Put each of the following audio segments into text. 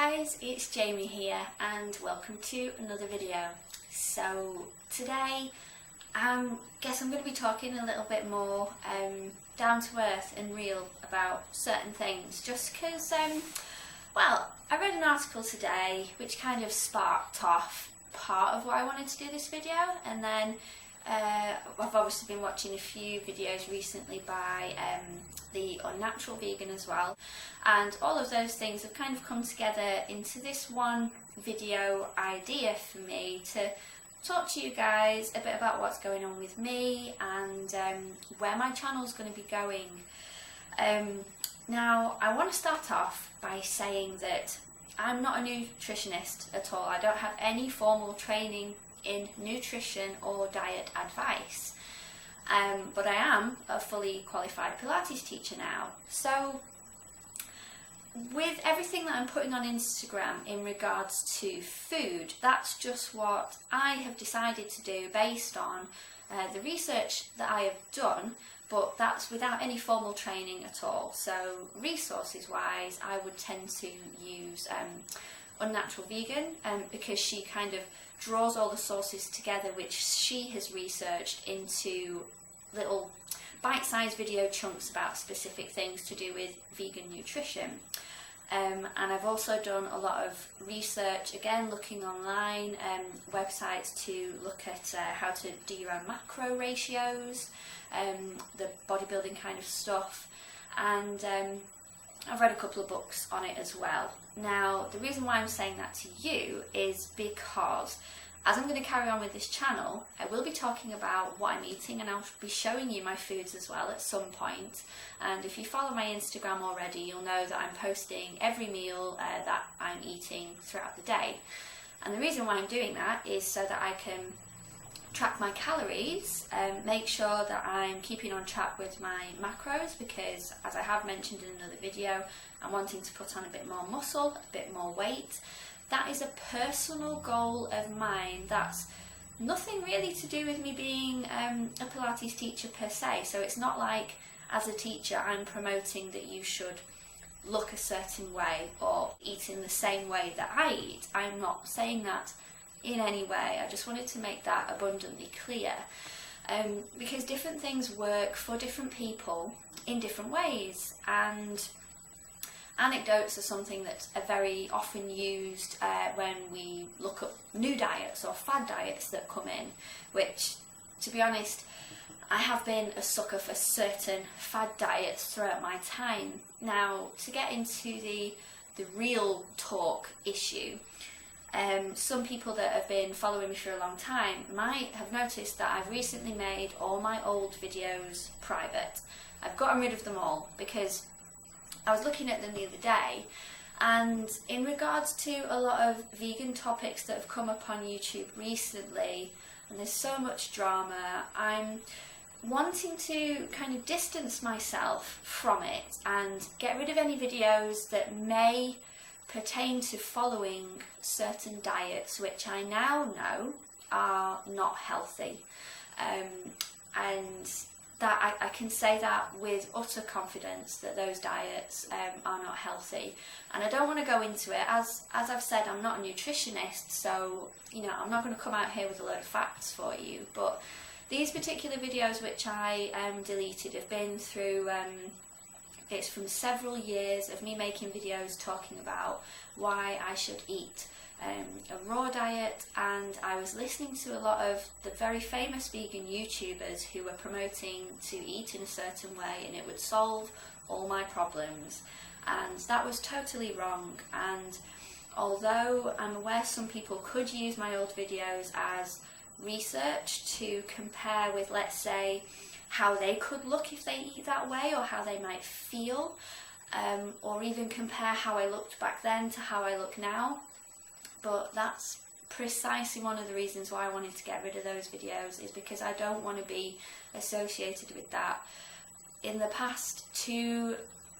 guys, it's Jamie here and welcome to another video. So today guess I'm going to be talking a little bit more down to earth and real about certain things, just because well, I read an article today which kind of sparked off part of why I wanted to do this video, and then I've obviously been watching a few videos recently by the Unnatural Vegan as well, and all of those things have kind of come together into this one video idea for me to talk to you guys a bit about what's going on with me and where my channel's going to be going. Now, I want to start off by saying that I'm not a nutritionist at all. I don't have any formal training in nutrition or diet advice, but I am a fully qualified Pilates teacher now. So with everything that I'm putting on Instagram in regards to food, that's just what I have decided to do based on the research that I have done, but that's without any formal training at all. So resources wise, I would tend to use Unnatural Vegan because she kind of draws all the sources together which she has researched into little bite-sized video chunks about specific things to do with vegan nutrition. And I've also done a lot of research, again looking online, websites to look at how to do your own macro ratios, the bodybuilding kind of stuff, and I've read a couple of books on it as well. Now, the reason why I'm saying that to you is because as I'm going to carry on with this channel, I will be talking about what I'm eating, and I'll be showing you my foods as well at some point. And if you follow my Instagram already, you'll know that I'm posting every meal that I'm eating throughout the day. And the reason why I'm doing that is so that I can track my calories, make sure that I'm keeping on track with my macros, because as I have mentioned in another video, I'm wanting to put on a bit more muscle, a bit more weight. That is a personal goal of mine. That's nothing really to do with me being a Pilates teacher per se. So it's not like as a teacher I'm promoting that you should look a certain way or eat in the same way that I eat. I'm not saying that in any way. I just wanted to make that abundantly clear, because different things work for different people in different ways, and anecdotes are something that are very often used when we look up new diets or fad diets that come in, which, to be honest, I have been a sucker for certain fad diets throughout my time. Now, to get into the real talk issue, some people that have been following me for a long time might have noticed that I've recently made all my old videos private. I've gotten rid of them all because I was looking at them the other day, and in regards to a lot of vegan topics that have come up on YouTube recently, and there's so much drama, I'm wanting to kind of distance myself from it and get rid of any videos that may pertain to following certain diets which I now know are not healthy, and that I can say that with utter confidence that those diets are not healthy. And I don't want to go into it, as I've said, I'm not a nutritionist, so you know, I'm not going to come out here with a load of facts for you, but these particular videos which I deleted have been through it's from several years of me making videos talking about why I should eat a raw diet, and I was listening to a lot of the very famous vegan YouTubers who were promoting to eat in a certain way and it would solve all my problems, and that was totally wrong. And although I'm aware some people could use my old videos as research to compare with, let's say, how they could look if they eat that way, or how they might feel, or even compare how I looked back then to how I look now, but that's precisely one of the reasons why I wanted to get rid of those videos, is because I don't want to be associated with that. In the past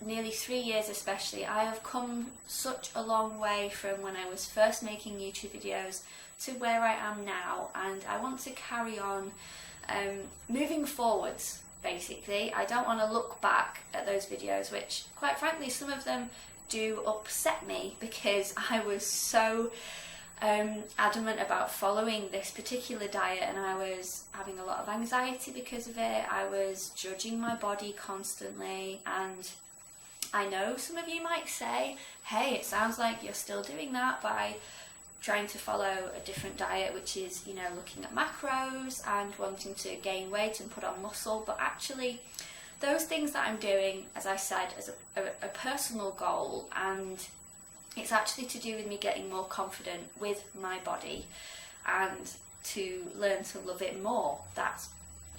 nearly 3 years especially, I have come such a long way from when I was first making YouTube videos to where I am now, and I want to carry on moving forwards, basically. I don't want to look back at those videos, which quite frankly some of them do upset me because I was so adamant about following this particular diet, and I was having a lot of anxiety because of it. I was judging my body constantly, and I know some of you might say, hey, it sounds like you're still doing that by trying to follow a different diet, which is, you know, looking at macros and wanting to gain weight and put on muscle. But actually, those things that I'm doing, as I said, as a personal goal, and it's actually to do with me getting more confident with my body and to learn to love it more. That's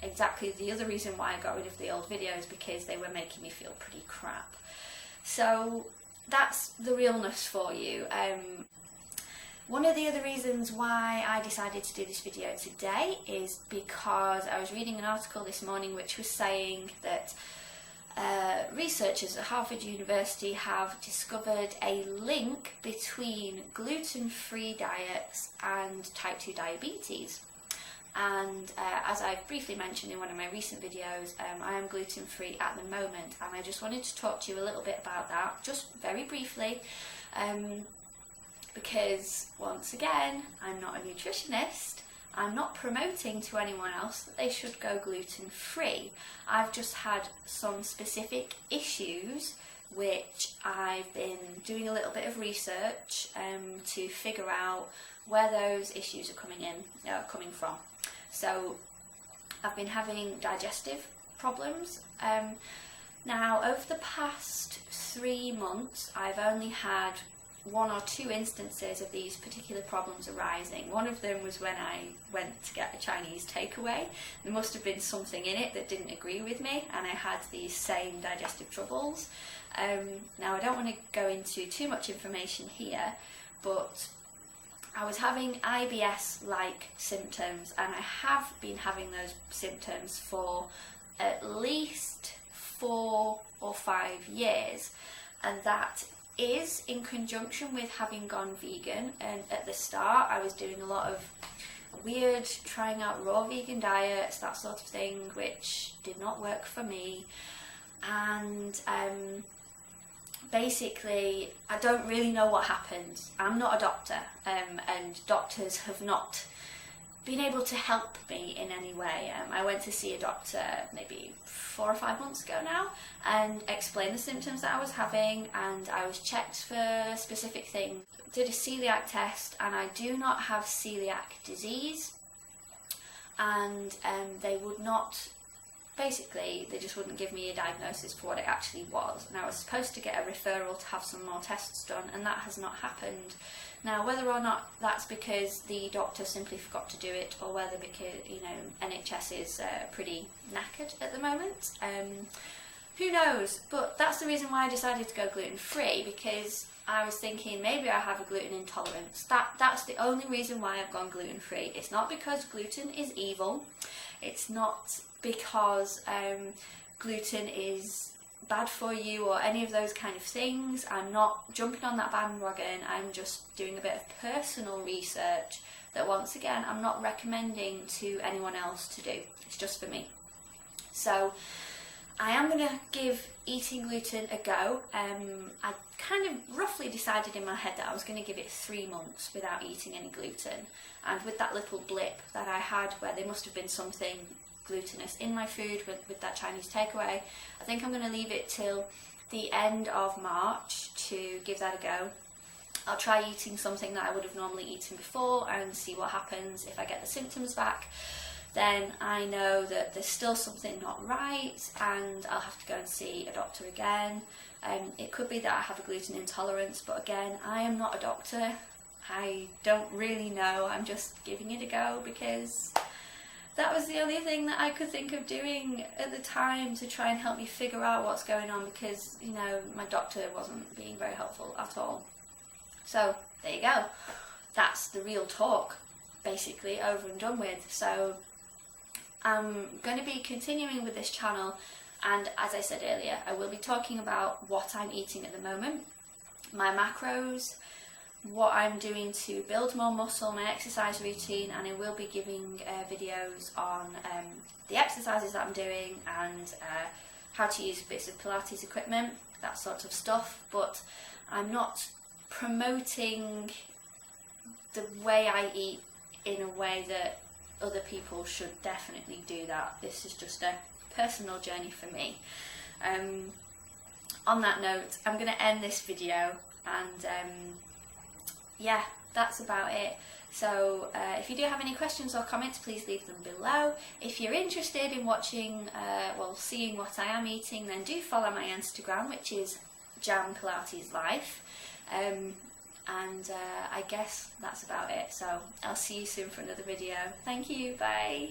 exactly the other reason why I got rid of the old videos, because they were making me feel pretty crap. So that's the realness for you. One of the other reasons why I decided to do this video today is because I was reading an article this morning which was saying that researchers at Harvard University have discovered a link between gluten-free diets and type 2 diabetes. And as I've briefly mentioned in one of my recent videos, I am gluten-free at the moment, and I just wanted to talk to you a little bit about that, just very briefly. Because, once again, I'm not a nutritionist. I'm not promoting to anyone else that they should go gluten-free. I've just had some specific issues which I've been doing a little bit of research to figure out where those issues are coming from. So I've been having digestive problems. Now, over the past 3 months, I've only had 1 or 2 instances of these particular problems arising. One of them was when I went to get a Chinese takeaway. There must have been something in it that didn't agree with me, and I had these same digestive troubles. Now, I don't want to go into too much information here, but I was having IBS-like symptoms, and I have been having those symptoms for at least 4 or 5 years, and that is in conjunction with having gone vegan. And at the start I was doing a lot of weird trying out raw vegan diets, that sort of thing, which did not work for me. And basically I don't really know what happened. I'm not a doctor, and doctors have not been able to help me in any way. I went to see a doctor maybe 4 or 5 months ago now and explained the symptoms that I was having, and I was checked for a specific thing. Did a celiac test, and I do not have celiac disease, and they would not, basically they just wouldn't give me a diagnosis for what it actually was, and I was supposed to get a referral to have some more tests done, and that has not happened. Now, whether or not that's because the doctor simply forgot to do it, or whether because, you know, NHS is pretty knackered at the moment, who knows? But that's the reason why I decided to go gluten-free, because I was thinking maybe I have a gluten intolerance. That's the only reason why I've gone gluten-free. It's not because gluten is evil. It's not because gluten is bad for you or any of those kind of things. I'm not jumping on that bandwagon. I'm just doing a bit of personal research that, once again, I'm not recommending to anyone else to do. It's just for me. So I am going to give eating gluten a go. I kind of roughly decided in my head that I was going to give it 3 months without eating any gluten, and with that little blip that I had where there must have been something glutinous in my food with that Chinese takeaway, I think I'm going to leave it till the end of March to give that a go. I'll try eating something that I would have normally eaten before and see what happens. If I get the symptoms back, then I know that there's still something not right, and I'll have to go and see a doctor again. It could be that I have a gluten intolerance, but again, I am not a doctor. I don't really know. I'm just giving it a go because that was the only thing that I could think of doing at the time to try and help me figure out what's going on, because, you know, my doctor wasn't being very helpful at all. So there you go. That's the real talk, basically, over and done with. So I'm going to be continuing with this channel, and as I said earlier, I will be talking about what I'm eating at the moment, my macros, what I'm doing to build more muscle, my exercise routine, and I will be giving videos on the exercises that I'm doing and how to use bits of Pilates equipment, that sort of stuff. But I'm not promoting the way I eat in a way that other people should definitely do that. This is just a personal journey for me. On that note, I'm going to end this video, and yeah, that's about it. So if you do have any questions or comments, please leave them below. If you're interested in watching, seeing what I am eating, then do follow my Instagram, which is Jam Pilates Life. I guess that's about it. So I'll see you soon for another video. Thank you, bye.